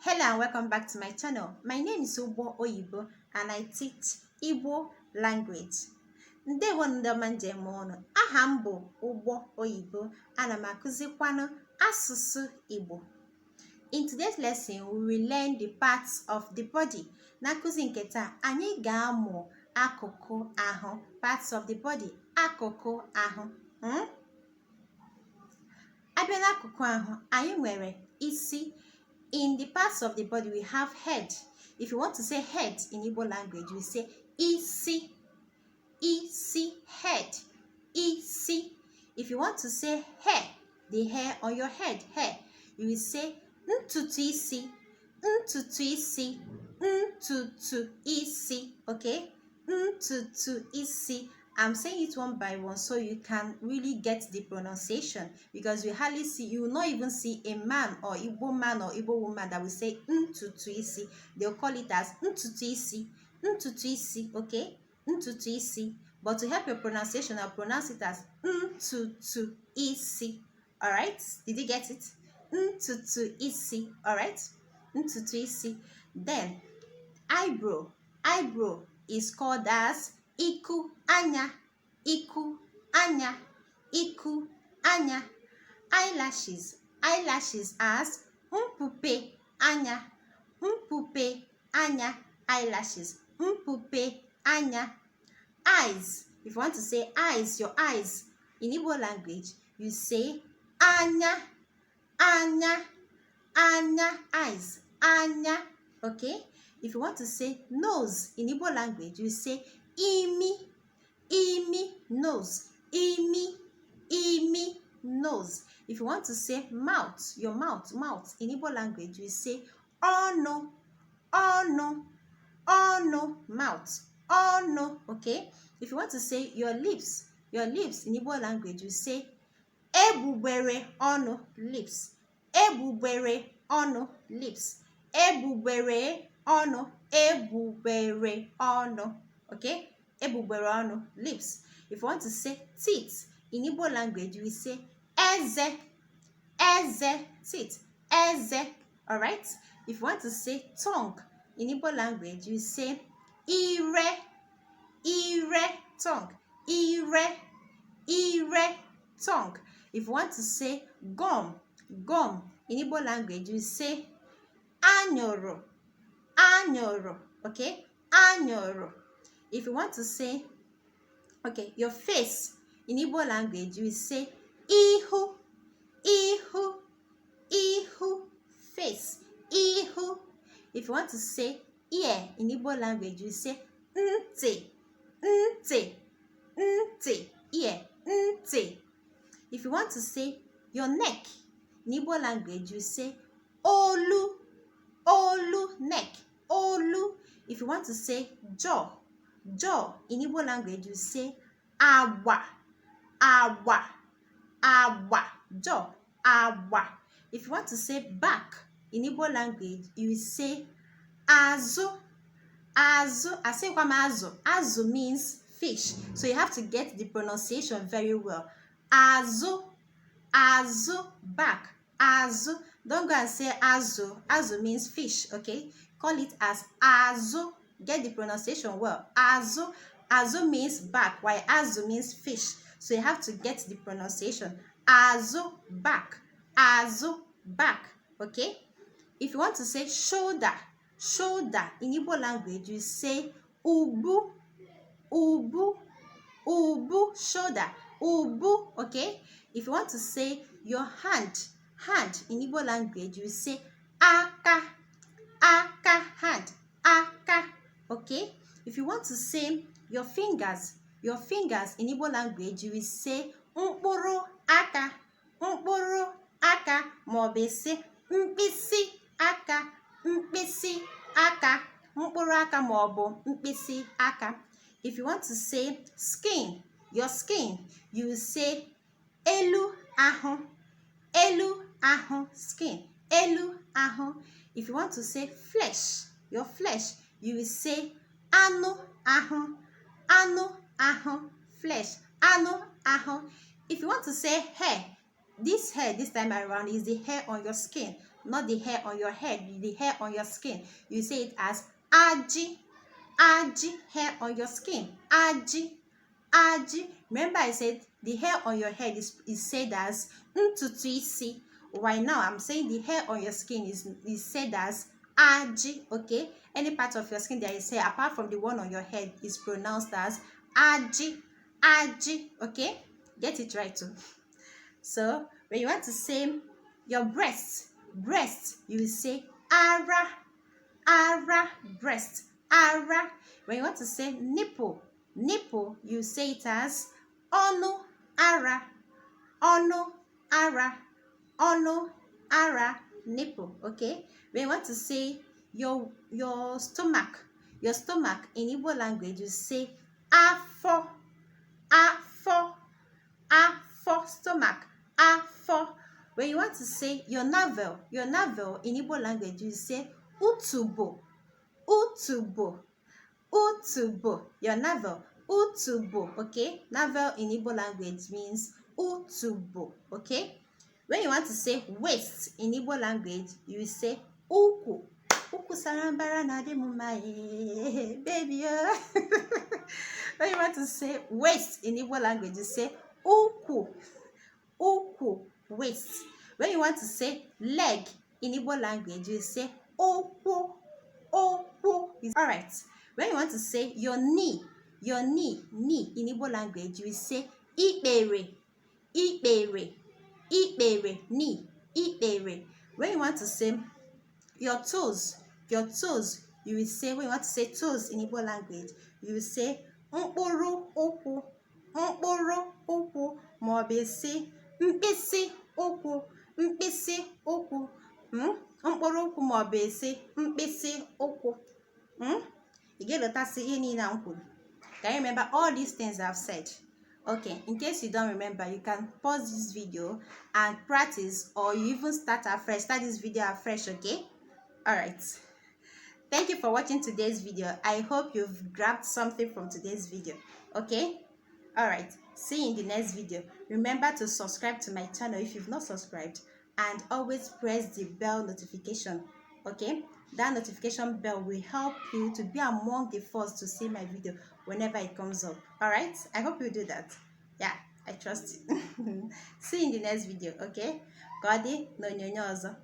Hello and welcome back to my channel. My name is Igbo Oyibo and I teach Igbo language. Ndewo ndị ọma njem ọnụ. Aha m bụ Igbo Oyibo ana m akụzikwanụ asụsụ Igbo. In today's lesson, we will learn the parts of the body. Na nkụzi nke taa, anyị ga-amụ akụkụ ahụ, parts of the body, akụkụ ahụ. Abịa n'akụkụ ahụ, anyị nwere isi. In the parts of the body, we have head. If you want to say head in Igbo language, you say isi, isi, head, isi. If you want to say hair, the hair on your head, hair, you will say ntutu isi, ntutu isi, ntutu isi, okay? Ntutu isi. I'm saying it one by one so you can really get the pronunciation, because you will not even see a man or Igbo woman that will say ntutu isi. They'll call it as ntutu isi, okay? Ntutu isi. But to help your pronunciation, I'll pronounce it as ntutu isi. All right? Did you get it? Ntutu isi. All right? Ntutu isi. Then eyebrow. Eyebrow is called as iku anya, iku anya, iku anya. Eyelashes. Eyelashes as mpupe anya, mpupe anya. Eyelashes, mpupe anya. Eyes. If you want to say eyes, your eyes in Igbo language, you say anya, anya, anya. Eyes, anya. Okay? If you want to say nose in Igbo language, you say imi, imi, nose, imi, imi, nose. If you want to say mouth, your mouth, mouth in Igbo language, you say ono, ono, ono, mouth, ono, okay? If you want to say your lips in Igbo language, you say ebugbere ono, lips, ebugbere ono, lips, ebugbere ono, ebugbere ono, okay? Ebugbere ono, lips. If you want to say teeth in Igbo language, we say eze, eze, teeth, eze. All right? If you want to say tongue in Igbo language, you say ire, ire, tongue, ire, ire, tongue. If you want to say gum, gum in Igbo language, you say anyoro, anyoro, okay? Anyoro. If you want to say, okay, your face in Igbo language, you say ihu, ihu, ihu, face, ihu. If you want to say ear in Igbo language, you say nte, nte, nte, ear, nte. If you want to say your neck in Igbo language, you say olu, olu, neck, olu. If you want to say jaw, jaw in Igbo language, you say agba, agba, agba, jaw, agba. If you want to say back in Igbo language, you say azu, azu. I say azu. Azu means fish, so you have to get the pronunciation very well. Azu, azu, back, azu. Don't go and say azu. Azu means fish, okay? Call it as azu. Get the pronunciation well. Azu, azu means back, while azu means fish. So you have to get the pronunciation. Azu, back, azu, back, okay? If you want to say shoulder, shoulder in Igbo language, you say ubu, ubu, ubu, shoulder, ubu, okay? If you want to say your hand, hand in Igbo language, you say aka, aka, hand, aka, okay? If you want to say your fingers in Igbo language, you will say mkpụrụ aka, mkpụrụ aka, maọbụ say mkpịsị aka, mkpịsị aka, mkpụrụ aka maọbụ mkpịsị aka. If you want to say skin, your skin, you will say elu ahụ, elu ahụ, skin, elu ahụ. If you want to say flesh, your flesh, you will say anụ ahụ, anụ ahụ, flesh, anụ ahụ. If you want to say hair, this hair this time around is the hair on your skin, not the hair on your head, the hair on your skin. You say it as aji, aji, hair on your skin, aji, aji. Remember I said the hair on your head is said as ntutu isi. Right now I'm saying the hair on your skin is said as aji, okay? Any part of your skin that is hair apart from the one on your head is pronounced as aji, aji, okay? Get it right too. So when you want to say your breast, you will say ara, ara, breast, ara. When you want to say nipple, you say it as onu ara, onu ara, onu ara, nipple, okay? When you want to say your stomach in Igbo language, you say afo, afo, afo, stomach, afo. When you want to say your navel in Igbo language, you say utubo, utubo, utubo, your navel, utubo, okay? Navel in Igbo language means utubo, okay? When you want to say waist in Igbo language, you say uku, uku sarambara na de mumae, baby. When you want to say waist in Igbo language, you say uku, uku, waist. When you want to say leg in Igbo language, you say oku, oku. All right. When you want to say your knee in Igbo language, you say ikpere, ikpere, ikpere, knee, ikpere. When you want to say your toes, you will say, when you want to say toes in Igbo language, you will say mkpụrụ ụkwụ, mkpụrụ ụkwụ, ma ọ bụ say mkpịsị ụkwụ, mkpịsị ụkwụ, mkpụrụ ụkwụ, ma ọ bụ say mkpịsị ụkwụ. You get the task in and cool. Can you remember all these things I've said? Okay, in case you don't remember, you can pause this video and practice, or you even start this video afresh, okay? All right. Thank you for watching today's video. I hope you've grabbed something from today's video, okay? All right, see you in the next video. Remember to subscribe to my channel if you've not subscribed, and always press the bell notification, okay? That notification bell will help you to be among the first to see my video whenever it comes up. All right, I hope you do that. Yeah, I trust you. See you in the next video, okay? God, no.